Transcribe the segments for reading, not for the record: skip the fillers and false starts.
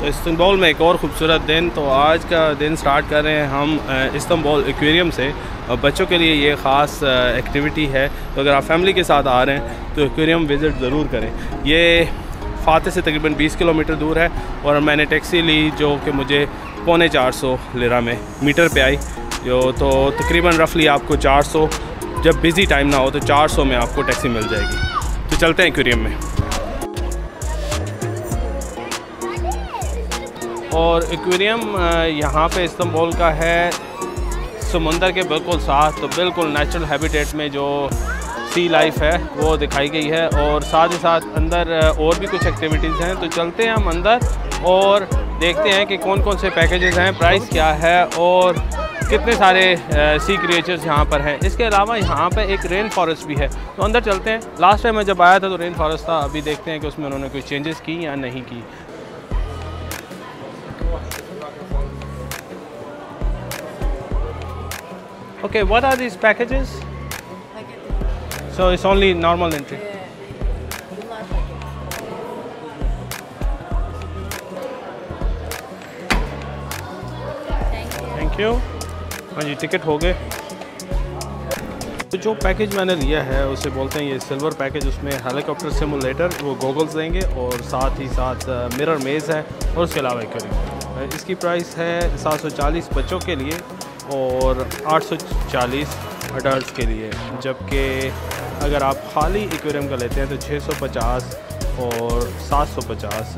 तो इस्तांबुल में एक और ख़ूबसूरत दिन। तो आज का दिन स्टार्ट कर रहे हैं हम इस्तांबुल एक्वेरियम से। बच्चों के लिए ये ख़ास एक्टिविटी है, तो अगर आप फैमिली के साथ आ रहे हैं तो एक्वेरियम विज़िट ज़रूर करें। ये फाते से तकरीबन 20 किलोमीटर दूर है और मैंने टैक्सी ली जो कि मुझे 450 लिरा में मीटर पे आई, जो तो तकरीबन रफली आपको 400, जब बिज़ी टाइम ना हो तो 400 में आपको टैक्सी मिल जाएगी। तो चलते हैं एक्वेरियम में। और एक्वेरियम यहाँ पे इस्तांबुल का है समुंदर के बिल्कुल साथ, तो बिल्कुल नेचुरल हैबिटेट में जो सी लाइफ है वो दिखाई गई है। और साथ ही साथ अंदर और भी कुछ एक्टिविटीज़ हैं, तो चलते हैं हम अंदर और देखते हैं कि कौन कौन से पैकेजेस हैं, प्राइस क्या है और कितने सारे सी क्रिएचर्स यहाँ पर हैं। इसके अलावा यहाँ पे एक रेन फॉरेस्ट भी है, तो अंदर चलते हैं। लास्ट टाइम मैं जब आया था तो रेन फॉरेस्ट था, अभी देखते हैं कि उसमें उन्होंने कोई चेंजेस की या नहीं की। Okay, what are these packages? So it's only normal entry. Thank you. हाँ जी, टिकट हो गए। तो जो पैकेज मैंने लिया है उसे बोलते हैं ये सिल्वर पैकेज। उसमें हेलीकॉप्टर सिमुलेटर, वो गॉगल्स देंगे और साथ ही साथ मिरर मेज़ है और उसके अलावा एक्वेरियम। इसकी प्राइस है 740 बच्चों के लिए और 840 अडल्ट के लिए, जबकि अगर आप खाली एक्वेरियम का लेते हैं तो 650 और 750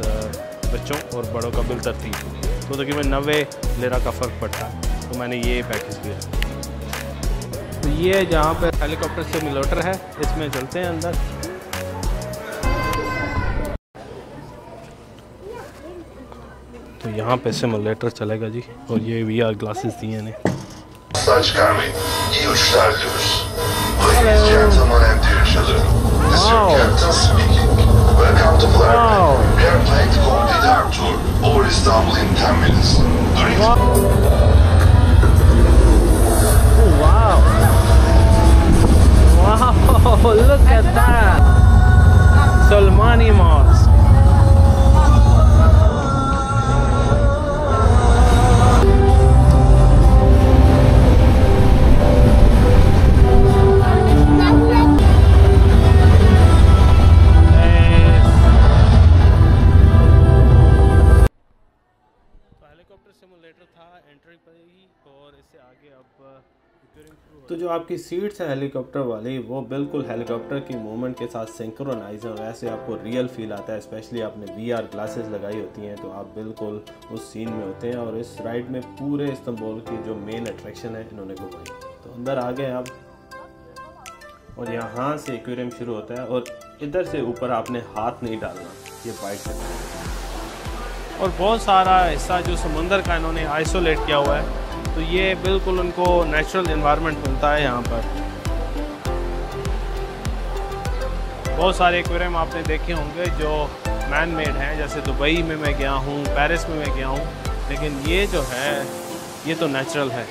बच्चों और बड़ों का बिल तरतीब, तो तकरीबन 90 लिरा का फ़र्क पड़ता है। तो मैंने ये पैकेज लिया। तो ये जहाँ पर हेलीकॉप्टर सिमुलेटर है, इसमें चलते हैं अंदर। तो यहाँ पे सिमुलेटर चलेगा जी, और ये VR ग्लासेस दिए हैं। Wow, look at that, Solmani Mosque. Simulator था एंट्री पर ही, और इससे आगे अब तो जो आपकी सीट्स हैं हेलीकॉप्टर वाली, वो बिल्कुल हेलीकॉप्टर की मूवमेंट के साथ सिंक्रोनाइज है, और ऐसे आपको रियल फील आता है। स्पेशली आपने VR ग्लासेस लगाई होती हैं तो आप बिल्कुल उस सीन में होते हैं। और इस राइड में पूरे इस्तांबुल की जो मेन अट्रैक्शन है इन्होंने घुमाई। तो अंदर आ गए आप, और यहाँ से एक्वेरियम शुरू होता है और इधर से ऊपर आपने हाथ नहीं डालना, ये बाइक से। और बहुत सारा हिस्सा जो समुंदर का इन्होंने आइसोलेट किया हुआ है, तो ये बिल्कुल उनको नेचुरल एनवायरनमेंट मिलता है यहाँ पर। बहुत सारे एक्वेरियम आपने देखे होंगे जो मैन मेड हैं, जैसे दुबई में मैं गया हूँ, पेरिस में मैं गया हूँ, लेकिन ये जो है ये तो नेचुरल है।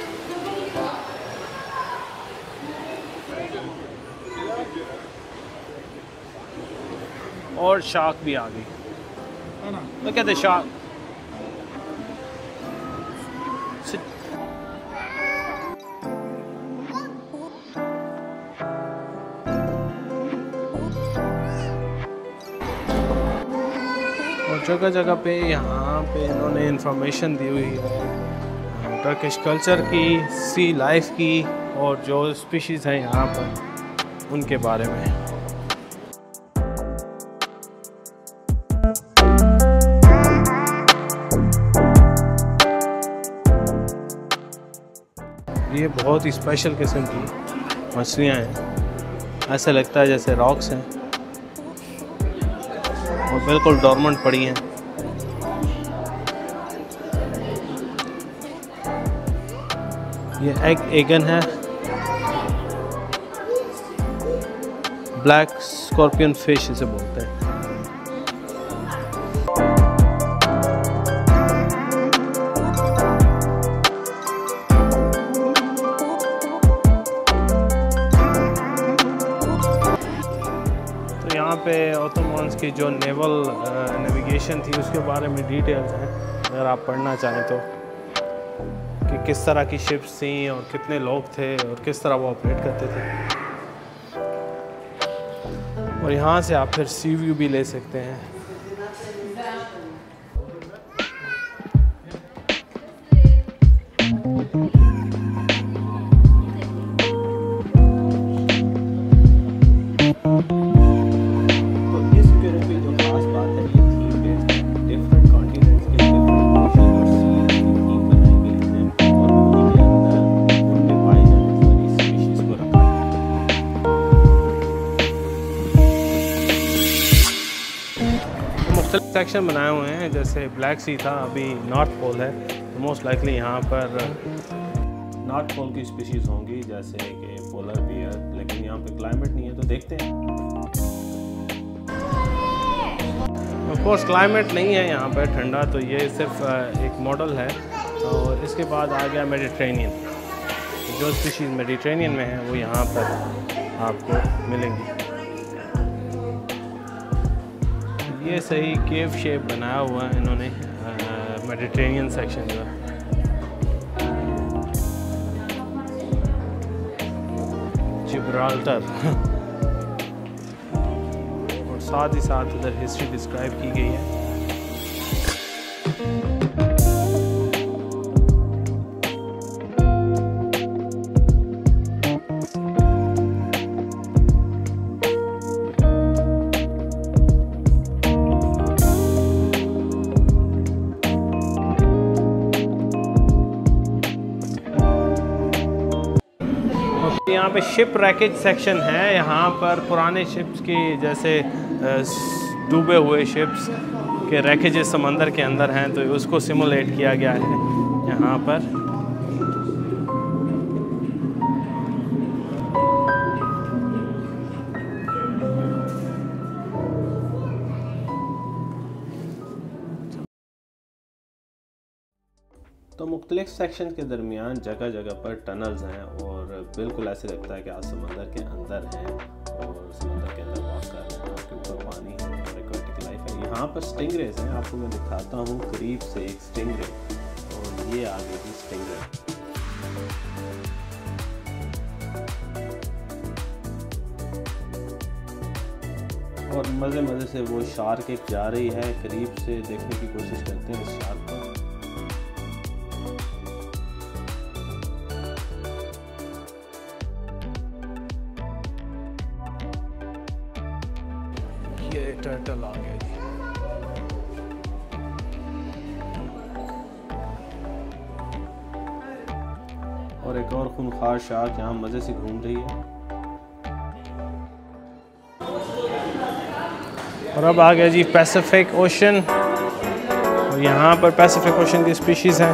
और शार्क भी आ गई। Look at the shark. और जगह जगह पे यहाँ पे इन्होंने इंफॉर्मेशन दी हुई है टर्किश कल्चर की, सी लाइफ की, और जो स्पीशीज़ हैं यहाँ पर उनके बारे में। ये बहुत ही स्पेशल किस्म की मछलियाँ हैं, ऐसा लगता है जैसे रॉक्स हैं और बिल्कुल डॉर्मेंट पड़ी हैं। ये एगन है, ब्लैक स्कॉर्पियन फिश इसे बोलते हैं। पे ओटोमन की जो नेवल नेविगेशन थी उसके बारे में डिटेल्स हैं, अगर आप पढ़ना चाहें तो, कि किस तरह की शिप्स थी और कितने लोग थे और किस तरह वो ऑपरेट करते थे। और यहाँ से आप फिर सी व्यू भी ले सकते हैं। सेक्शन बनाए हुए हैं, जैसे ब्लैक सी था, अभी नॉर्थ पोल है, तो मोस्ट लाइकली यहाँ पर नॉर्थ पोल की स्पीशीज़ होंगी, जैसे कि पोलर बियर, लेकिन यहाँ पे क्लाइमेट नहीं है, तो देखते हैं। ऑफ कोर्स क्लाइमेट नहीं है यहाँ पर ठंडा, तो ये सिर्फ एक मॉडल है। और इसके बाद आ गया मेडिट्रेनियन, जो स्पीशीज़ मेडिट्रेनियन में है वो यहाँ पर आपको मिलेंगी। ये सही केव शेप बनाया हुआ है इन्होंने मेडिट्रेनियन सेक्शन का। जिब्राल्टर और साथ ही साथ उधर हिस्ट्री डिस्क्राइब की गई है। यहाँ पे शिप रैकेज सेक्शन है। यहाँ पर पुराने शिप्स की, जैसे डूबे हुए शिप्स के रैकेजेस समंदर के अंदर हैं, तो उसको सिमुलेट किया गया है यहाँ पर। तो मुख्तलिफ सेक्शन के दरमियान जगह जगह पर टनल्स हैं और बिल्कुल ऐसे लगता है कि आप समंदर के अंदर हैं और समंदर के अंदर वॉक कर रहे हैं। आपके ऊपर पानी है और एक्वेटिक लाइफ है। यहाँ पर स्टिंगरेज हैं, आपको मैं दिखाता हूँ करीब से एक स्टिंगरे, और ये आगे की स्टिंगरे। और मज़े मज़े से वो शार्क एक जा रही है, करीब से देखने की कोशिश करते हैं इस शार्क को। ये टर्टल आ गया जी। और एक और खूंखार शार्क यहाँ मज़े से घूम रही है। और अब आ गया जी पैसिफिक ओशन, और यहाँ पर पैसिफिक ओशन की स्पीशीज़ हैं।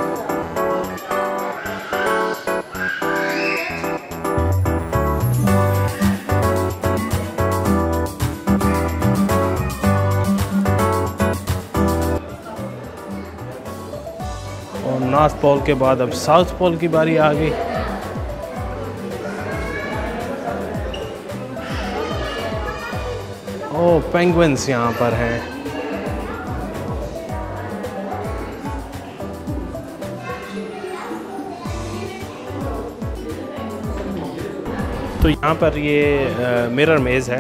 और नॉर्थ पोल के बाद अब साउथ पोल की बारी आ गई। ओह, पेंगुइन्स यहाँ पर हैं। तो यहाँ पर ये मिरर मेज़ है।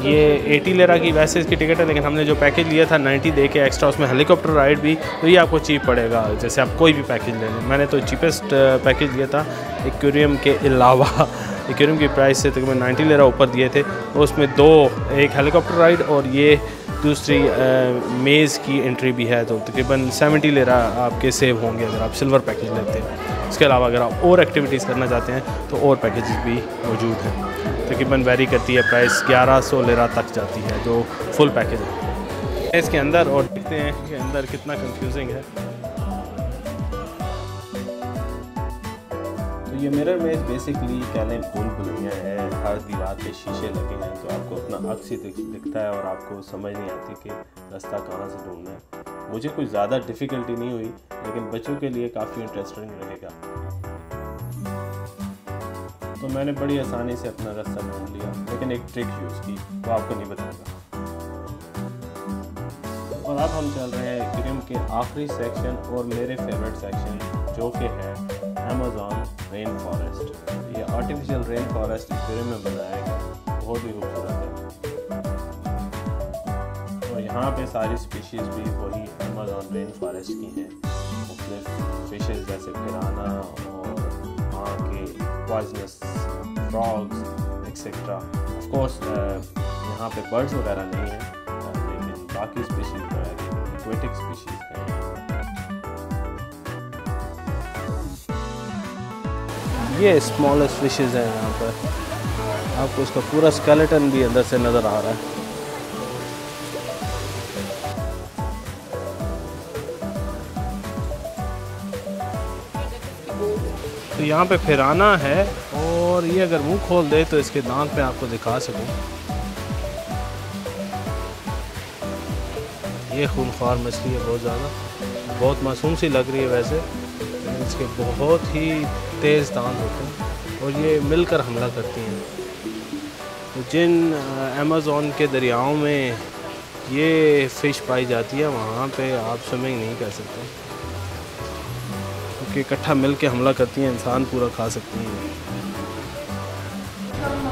ये 80 लेरा की वैसे इसकी टिकट है, लेकिन हमने जो पैकेज लिया था 90 दे के एक्स्ट्रा, उसमें हेलीकॉप्टर राइड भी, तो ये आपको चीप पड़ेगा। जैसे आप कोई भी पैकेज ले लें, मैंने तो चीपेस्ट पैकेज लिया था एक्वेरियम के अलावा। एक्वेरियम की प्राइस से तकरीबन 90 लेरा ऊपर दिए थे, और उसमें दो, एक हेलीकॉप्टर राइड और ये दूसरी मेज़ की एंट्री भी है, तो तकरीबन 70 लेरा आपके सेव होंगे अगर आप सिल्वर पैकेज लेते हैं। इसके अलावा अगर आप और एक्टिविटीज़ करना चाहते हैं तो और पैकेजेस भी मौजूद हैं। तकरीबन वेरी करती है प्राइस, 1100 लेरा तक जाती है जो फुल पैकेज है। इसके अंदर और देखते हैं कि अंदर कितना कंफ्यूजिंग है। तो ये मिरर मेज़ बेसिकली कह लें भूल भुलैया है। हर दीवार पे शीशे लगे हैं, तो आपको अपना अक्स ही दिखता है और आपको समझ नहीं आती कि रास्ता कहाँ से ढूंढना है। मुझे कुछ ज़्यादा डिफ़िकल्टी नहीं हुई, लेकिन बच्चों के लिए काफ़ी इंटरेस्टिंग रहेगा। तो मैंने बड़ी आसानी से अपना रास्ता ढूंढ लिया, लेकिन एक ट्रिक यूज़ की, वो आपको नहीं बताऊँगा। अब हम चल रहे हैं एक्वेरियम के आखिरी सेक्शन और मेरे फेवरेट सेक्शन, जो कि है अमेज़न रेन फॉरेस्ट। ये आर्टिफिशियल रेन फॉरेस्ट एक्वेरियम में बनाया गया, बहुत ही खूबसूरत है। और यहाँ पे सारी स्पीशीज़ भी वही अमेज़न रेन फॉरेस्ट की हैं, मुख्तलिफ फिशेस जैसे पिराना और वहाँ के poisonous frogs etcetera. Of course यहाँ पे बर्ड्स वगैरह नहीं हैं, लेकिन बाकी स्पीशीज़ जो है एक्वेटिक स्पीशीज़ हैं। ये स्मॉलेस्ट फिशेस हैं यहाँ पर, आपको इसका पूरा स्केलेटन भी अंदर से नज़र आ रहा है। तो यहाँ पे फिराना है और ये अगर मुंह खोल दे तो इसके दांत पे आपको दिखा सकूँ। ये खूनख्वार मछली है, बहुत ज़्यादा, बहुत मासूम सी लग रही है वैसे, इसके बहुत ही तेज़ दांत होते हैं और ये मिलकर हमला करती हैं। तो जिन अमेज़न के दरियाओं में ये फ़िश पाई जाती है वहाँ पे आप स्विमिंग नहीं कर सकते, क्योंकि इकट्ठा मिल के हमला करती हैं, इंसान पूरा खा सकती हैं।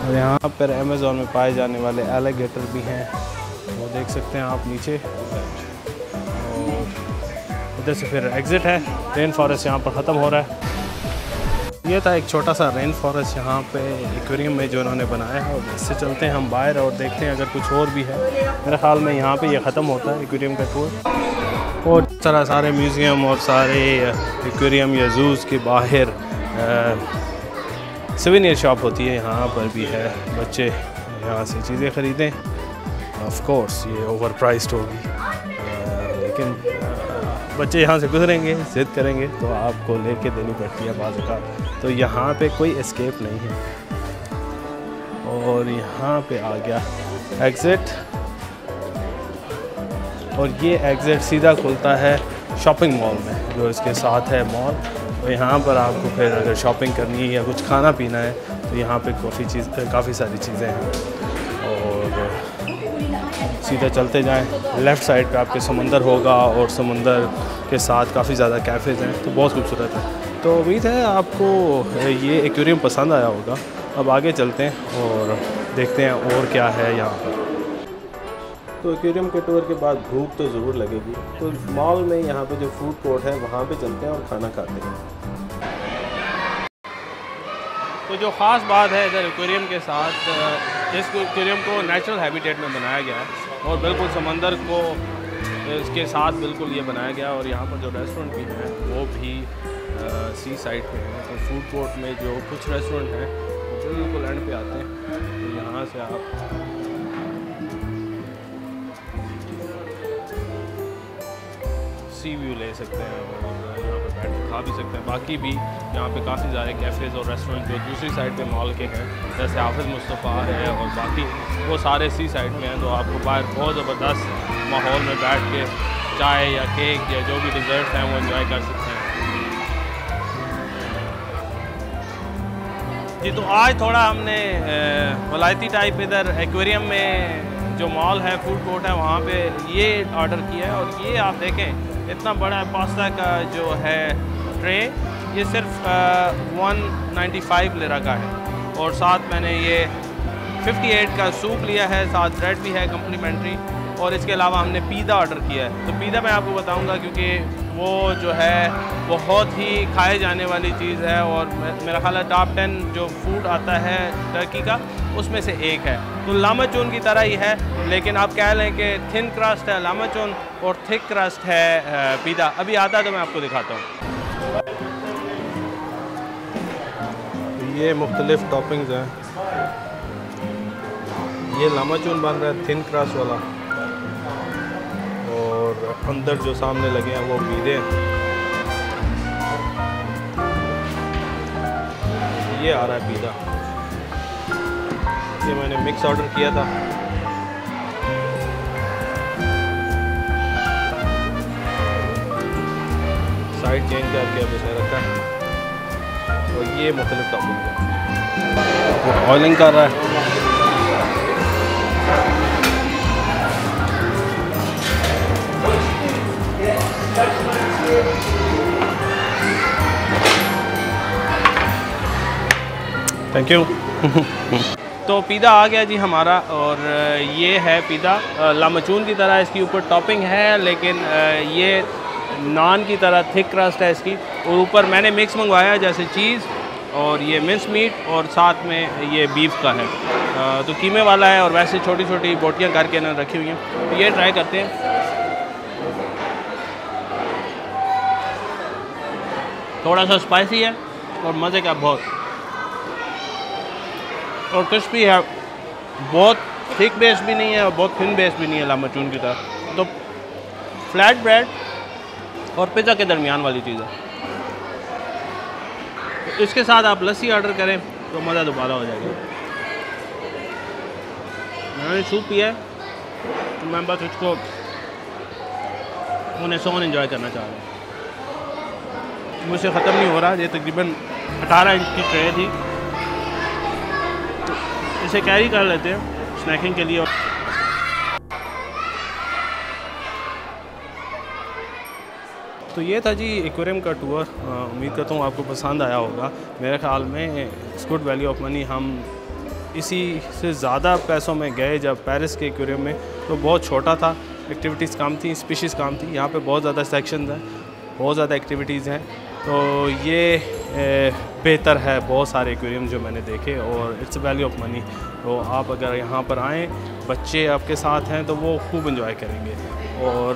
और यहाँ पर अमेज़न में पाए जाने वाले एलिगेटर भी हैं, वो देख सकते हैं आप नीचे। और इधर से फिर एग्ज़िट है, रेन फॉरेस्ट यहाँ पर ख़त्म हो रहा है। ये था एक छोटा सा रेन फॉरेस्ट यहाँ पे एक्वेरियम में जो उन्होंने बनाया है, और इससे चलते हैं हम बाहर और देखते हैं अगर कुछ और भी है। मेरे ख्याल में यहाँ पे ये ख़त्म होता है एक्वेरियम का टूर। और इस तरह सारे म्यूज़ियम और सारे एक्वेरियम या जूज़ के बाहर सोवेनियर शॉप होती है, यहाँ पर भी है, बच्चे यहाँ से चीज़ें ख़रीदें। ऑफ कोर्स ये ओवर प्राइस्ड होगी, लेकिन बच्चे यहाँ से गुजरेंगे, ज़िद करेंगे तो आपको लेके देनी पड़ती है बाज़ औक़ात। तो यहाँ पे कोई एस्केप नहीं है। और यहाँ पे आ गया एग्ज़िट, और ये एग्ज़िट सीधा खुलता है शॉपिंग मॉल में, जो इसके साथ है मॉल। तो यहाँ पर आपको फिर अगर शॉपिंग करनी है या कुछ खाना पीना है तो यहाँ पे काफ़ी सारी चीज़ें हैं। और सीधा चलते जाएं, लेफ़्ट साइड पे आपके समंदर होगा और समंदर के साथ काफ़ी ज़्यादा कैफ़ेज़ हैं, तो बहुत खूबसूरत है। तो उम्मीद है आपको ये एक्वेरियम पसंद आया होगा। अब आगे चलते हैं और देखते हैं और क्या है यहाँ पर। तो एक्वेरियम के टूर के बाद भूख तो ज़रूर लगेगी, तो मॉल में यहाँ पे जो फूड कोर्ट है वहाँ पे चलते हैं और खाना खाते हैं। तो जो ख़ास बात है इधर एक्वेरियम के साथ, इस एक्वेरियम को नेचुरल हैबिटेट में बनाया गया है और बिल्कुल समंदर को इसके साथ बिल्कुल ये बनाया गया। और यहाँ पर जो रेस्टोरेंट भी हैं वो भी सी साइड पे हैं। और फूड कोर्ट में जो कुछ रेस्टोरेंट हैं वो बिल्कुल एंड पे आते हैं, तो यहाँ से आप सी व्यू ले सकते हैं और यहाँ पर बैठ के खा भी सकते हैं। बाकी भी यहाँ पे काफ़ी सारे कैफ़ेज़ और रेस्टोरेंट जो दूसरी साइड पे मॉल के हैं, जैसे हाफिज़ मुस्तफ़ा है और बाकी वो सारे सी साइड में हैं। तो आपको बाहर बहुत ज़बरदस्त माहौल में बैठ के चाय या केक या जो भी डिज़र्ट हैं वो एंजॉय कर सकते हैं। जी, तो आज थोड़ा हमने वलायती टाइप इधर एक्वेरियम में जो मॉल है, फूड कोर्ट है, वहाँ पे ये ऑर्डर किया है। और ये आप देखें इतना बड़ा पास्ता का जो है ट्रे, ये सिर्फ 195 लिरा का है। और साथ मैंने ये 58 का सूप लिया है, साथ ब्रेड भी है कम्प्लीमेंट्री। और इसके अलावा हमने पिज़्ज़ा ऑर्डर किया है। तो पिज़्ज़ा मैं आपको बताऊंगा क्योंकि वो जो है बहुत ही खाए जाने वाली चीज़ है और मेरा ख्याल है टॉप 10 जो फूड आता है टर्की का उसमें से एक है। तो लामाचून की तरह ही है, लेकिन आप कह लें कि थिन क्रस्ट है लामाचून और थिक क्रस्ट है पिज़्ज़ा। अभी आता है तो मैं आपको दिखाता हूँ। ये मुख्तलिफ टॉपिंग्स हैं। ये लामाचून बन रहा है थिन क्रस्ट वाला, और अंदर जो सामने लगे हैं वो पीले हैं। ये आ रहा है पिज़्ज़ा, ये मैंने मिक्स ऑर्डर किया था। साइड चेंज करके अब इसे रखा है। और ये मुख्तलिफ टॉपिंग है, वो ऑयलिंग कर रहा है। Thank you. तो पिज़्ज़ा आ गया जी हमारा, और ये है पिज़्ज़ा लामचून की तरह, इसके ऊपर टॉपिंग है, लेकिन ये नान की तरह थिक क्रस्ट है इसकी, और ऊपर मैंने मिक्स मंगवाया जैसे चीज़ और ये मिंस मीट, और साथ में ये बीफ का है। तो कीमे वाला है, और वैसे छोटी छोटी बोटियाँ करके ना रखी हुई हैं। तो ये ट्राई करते हैं। थोड़ा सा स्पाइसी है और मज़े का बहुत, और क्रिस्पी है, बहुत थिक बेस भी नहीं है और बहुत थिन बेस भी नहीं है लामचून की तरह। तो फ्लैट ब्रेड और पिज़्ज़ा के दरमियान वाली चीज़ है। तो इसके साथ आप लस्सी ऑर्डर करें तो मज़ा दोबारा हो जाएगा। मैंने सूप पिया है, तो मैं बस इसको उन्हें सोन एंजॉय करना चाह रहा हूँ। मुझसे ख़त्म नहीं हो रहा। ये तकरीबन 18 इंच की ट्रे थी, इसे कैरी कर लेते हैं स्नैकिंग के लिए। तो ये था जी एक्वेरियम का टूर। उम्मीद करता हूँ आपको पसंद आया होगा। मेरे ख्याल में it's good value of money. हम इसी से ज़्यादा पैसों में गए जब पेरिस के एक्वेरियम में, तो बहुत छोटा था, एक्टिविटीज़ कम थी, स्पीशीज़ कम थी। यहाँ पे बहुत ज़्यादा सेक्शंस हैं, बहुत ज़्यादा एक्टिविटीज़ हैं। तो ये बेहतर है बहुत सारे एक्वेरियम जो मैंने देखे, और इट्स वैल्यू ऑफ मनी। तो आप अगर यहाँ पर आएँ, बच्चे आपके साथ हैं, तो वो खूब इंजॉय करेंगे। और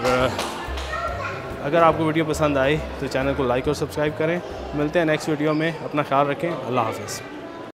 अगर आपको वीडियो पसंद आई तो चैनल को लाइक और सब्सक्राइब करें। मिलते हैं नेक्स्ट वीडियो में। अपना ख्याल रखें। अल्लाह हाफ़िज़।